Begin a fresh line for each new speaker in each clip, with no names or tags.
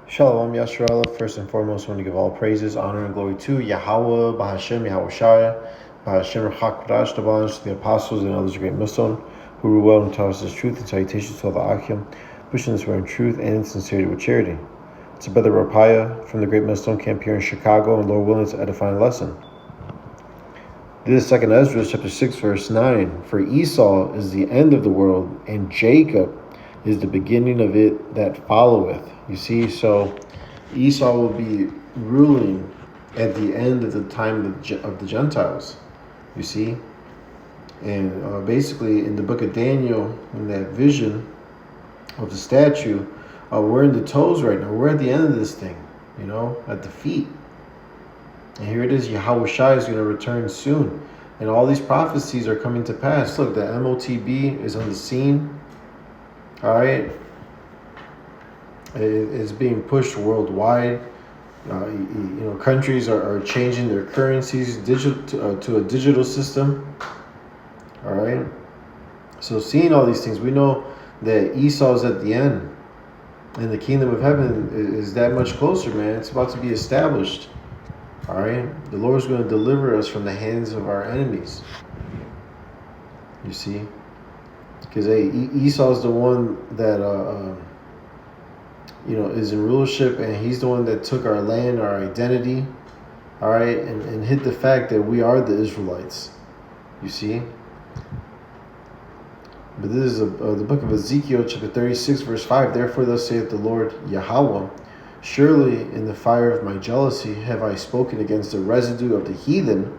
Shalom Yasharallah. First and foremost, I want to give all praises, honor, and glory to Yahweh, Bahashem, YAHAWASHI, Bahashem, Chakadash, the Balance, the apostles, and others of great Muslim, who rule well and taught us this truth, and salutations to all the Akim, pushing this word in truth and in sincerity with charity. It's a brother Rapaya from the great Muslim camp here in Chicago, and Lord willing to edify a lesson. This is 2nd Ezra, chapter 6, verse 9. For Esau is the end of the world, and Jacob is the beginning of it that followeth. You see, so Esau will be ruling at the end of the time of the Gentiles. You see, and basically in the book of Daniel, in that vision of the statue, we're in the toes right now. We're at the end of this thing, at the feet. And here it is, YAHAWASHI is going to return soon. And all these prophecies are coming to pass. Look, the MOTB is on the scene. All right. It's being pushed worldwide. Countries are changing their currencies to a digital system. All right. So seeing all these things, we know that Esau's at the end. And the kingdom of heaven is that much closer, man. It's about to be established. All right, the Lord's going to deliver us from the hands of our enemies. You see, because Esau is the one that is in rulership, and he's the one that took our land, our identity. All right, and hid the fact that we are the Israelites. You see. But this is the book of Ezekiel, chapter 36, verse 5. Therefore, thus saith the Lord Yahweh. Surely in the fire of my jealousy have I spoken against the residue of the heathen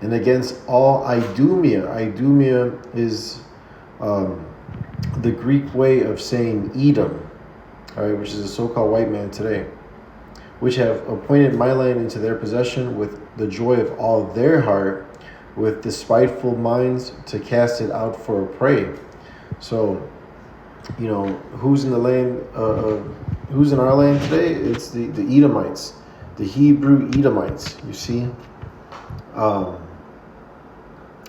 and against all Idumea. Idumea is the Greek way of saying Edom, all right, which is a so-called white man today, which have appointed my land into their possession with the joy of all their heart, with despiteful minds to cast it out for a prey. So, who's in the land who's in our land today? It's the Edomites, the Hebrew Edomites. You see, in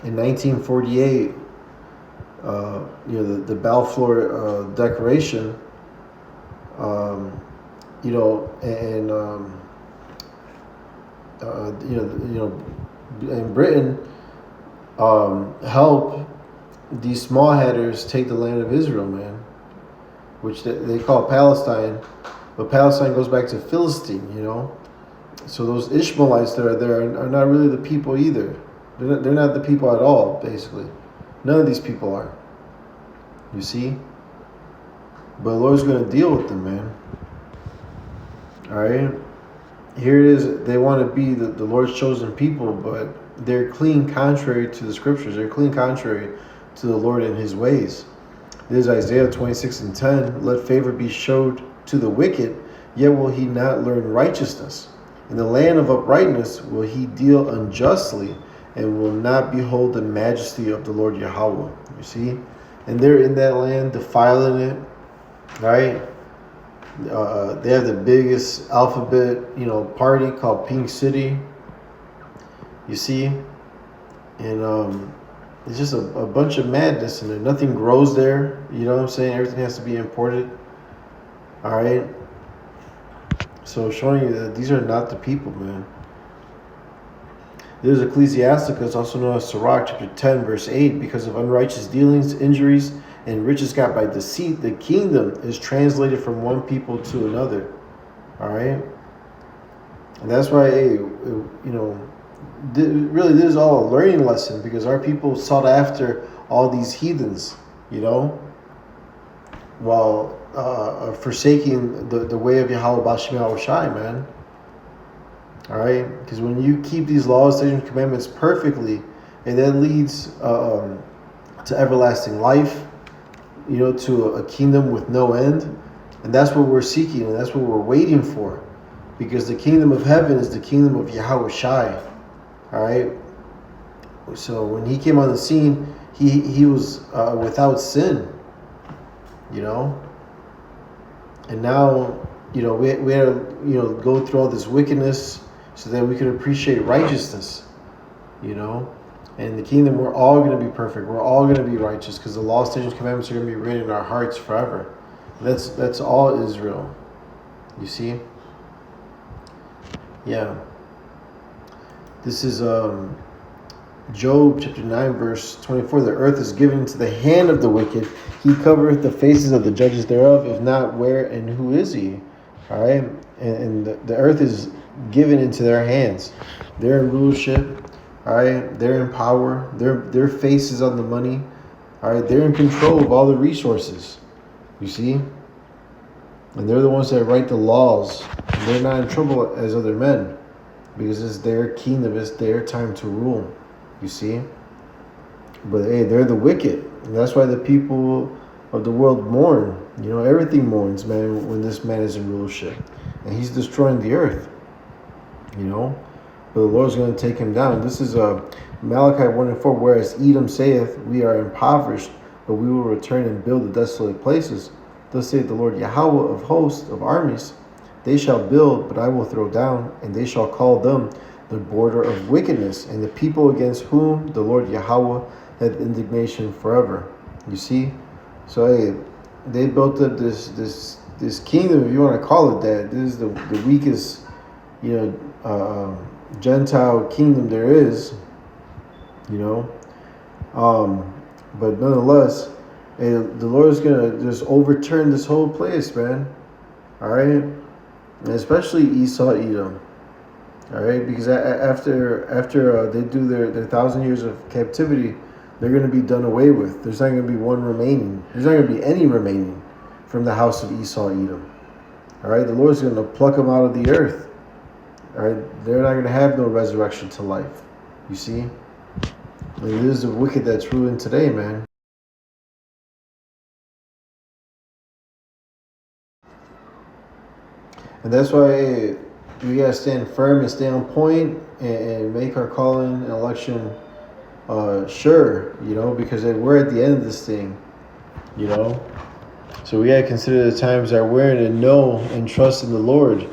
1948, the Balfour Declaration, in Britain, help these small headers take the land of Israel, man, which they call Palestine, but Palestine goes back to Philistine, So those Ishmaelites that are there are not really the people either. They're not the people at all, basically. None of these people are. You see? But the Lord's going to deal with them, man. All right? Here it is. They want to be the Lord's chosen people, but they're clean contrary to the scriptures. They're clean contrary to the Lord and his ways. This is Isaiah 26:10. Let favor be showed to the wicked, yet will he not learn righteousness. In the land of uprightness will he deal unjustly, and will not behold the majesty of the Lord Yahweh. You see? And they're in that land defiling it, right? They have the biggest alphabet, party called Pink City. You see? And it's just a bunch of madness in there. Nothing grows there. You know what I'm saying? Everything has to be imported. All right? So showing you that these are not the people, man. There's Ecclesiasticus, also known as Sirach, chapter 10, verse 8. Because of unrighteous dealings, injuries, and riches got by deceit, the kingdom is translated from one people to another. All right? And that's why, really, this is all a learning lesson, because our people sought after all these heathens, while forsaking the way of Yahweh Bashem YAHAWASHI, man. All right, because when you keep these laws, statutes, commandments perfectly, and that leads to everlasting life, to a kingdom with no end, and that's what we're seeking, and that's what we're waiting for, because the kingdom of heaven is the kingdom of YAHAWASHI. All right. So when he came on the scene, he was without sin, and now we had to go through all this wickedness so that we could appreciate righteousness, And the kingdom, we're all going to be perfect. We're all going to be righteous, because the law, statutes, commandments are going to be written in our hearts forever. That's all Israel. You see? Yeah. This is Job chapter 9 verse 24. The earth is given into the hand of the wicked. He covereth the faces of the judges thereof. If not, where and who is he? All right. And the earth is given into their hands. They're in rulership. All right. They're in power. Their face is on the money. All right. They're in control of all the resources. You see? And they're the ones that write the laws. And they're not in trouble as other men, because it's their kingdom, it's their time to rule. You see? But hey, they're the wicked. And that's why the people of the world mourn. You know, everything mourns, man, when this man is in rulership. And he's destroying the earth. You know? But the Lord's going to take him down. This is Malachi 1:4. Whereas Edom saith, we are impoverished, but we will return and build the desolate places. Thus saith the Lord Yahweh of hosts, of armies. They shall build, but I will throw down, and they shall call them the border of wickedness, and the people against whom the Lord Yahweh had indignation forever. You see? So hey, they built up this kingdom, if you want to call it that. This is the weakest, you know, Gentile kingdom there is. You know, but nonetheless, hey, the Lord is gonna just overturn this whole place, man. All right. And especially Esau, Edom, all right, because after they do their 1,000 years of captivity, they're going to be done away with. There's not going to be one remaining. There's not going to be any remaining from the house of Esau, Edom. All right, the Lord's going to pluck them out of the earth. All right, they're not going to have no resurrection to life. You see, and it is the wicked that's ruling today, man. And that's why we gotta stand firm and stay on point and make our calling and election sure, you know, because we're at the end of this thing, you know. So we gotta consider the times that we're in and know and trust in the Lord,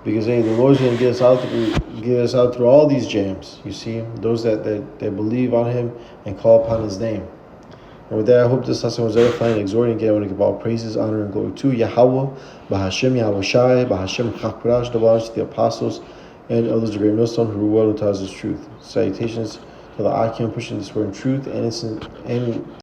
because hey, the Lord's gonna get us out through all these jams. You see, those that believe on Him and call upon His name. And with that, I hope this lesson was edifying and exhorting. Again, I want to give all praises, honor, and glory to Yahweh, Bahashem YAHAWASHI, Bahashem Chakbrash, belongs to the apostles and others of the great millstone who rule well and tells us truth. Salutations to the Akim pushing this word in truth and